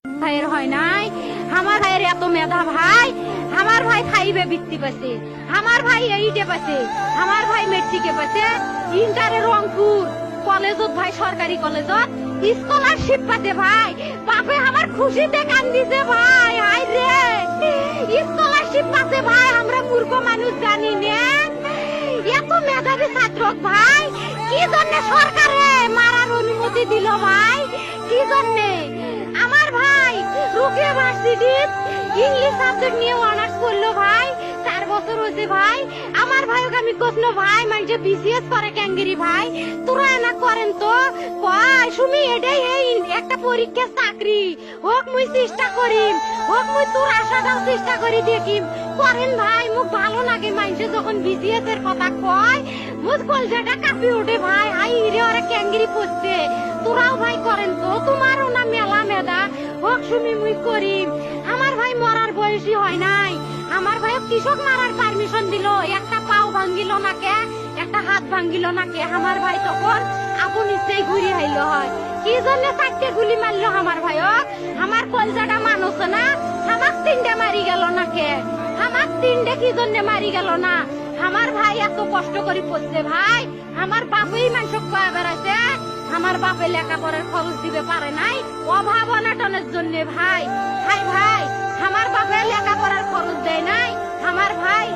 ভাইয়ের হয় নাই, আমার ভাইয়ের এত মেধা ভাই, আমার ভাই খাইবে বৃত্তি পাচ্ছে, আমার ভাই এইটে পাচ্ছে, আমার ভাই মেট্রিকে পাচ্ছে, ইন্টারে রংপুর কলেজত ভাই সরকারি কলেজত স্কলারশিপ পাতে ভাই, বাপে আমার খুশিতে কান্দিছে ভাই, হাই রে স্কলারশিপ পাতে ভাই, আমরা মূর্খ মানুষ জানি না এত মেধাবী ছাত্র ভাই, কি জন্য সরকারে মারার অনুমতি দিল ভাই, কি জন্যে? আমার ভাই রুকিয়া ভার্সিটি ইংলিশ সাবজেক্ট নিয়ে অনার্স করলো ভাই, 4 বছর হয়েছে ভাই, আমার ভাইকে আমি কখনো ভাই মানে বিসিএস করে ক্যাঙ্গেরি ভাই, তোরা না করেন তো কয় সুমি এটাই এই একটা পরীক্ষা চাকরি হোক মুই চেষ্টা করিম, হোক মুই তোর আশাটাও চেষ্টা করি দেখিম, করেন ভাই মুখ ভালো লাগে মানুষে যখন বিসিএস এর কথা কয়, মুখ কলজাটা কাঁপি ওঠে ভাই, হাই রে ওরা ক্যাঙ্গেরি পড়ছে, তোরাও ভাই করেন তো, তোমারও না মেলা মেধা, হোক সুমি মুই করিম। আমার ভাই মরার বয়সী হয় নাই, আমার ভাই কৃষক মারার পারমিশন দিল, একটা পাও ভাঙ্গিল না কে, একটা হাত ভাঙ্গিল না কে, আমার ভাই তখন আপন ইচ্ছেই ঘুরি আইল হয়, কি জন্য 4টে গুলি মারলো আমার ভাই, আমার কলজাটা মানুষ না, আমার 3টে মারি গেল না কে, আমার 3টে কি জন্য মারি গেল না, আমার ভাই এত কষ্ট করে পড়ছে ভাই, আমার বাপেই মানুষ কয়া বেড়াইছে, আমার বাপে লেখাপড়ার খরচ দিতে পারে নাই অভাব অনাটনের জন্য ভাই, ভাই ভাই আমার বাপে লেখাপড়ার খরচ দেয় নাই, আমার ভাই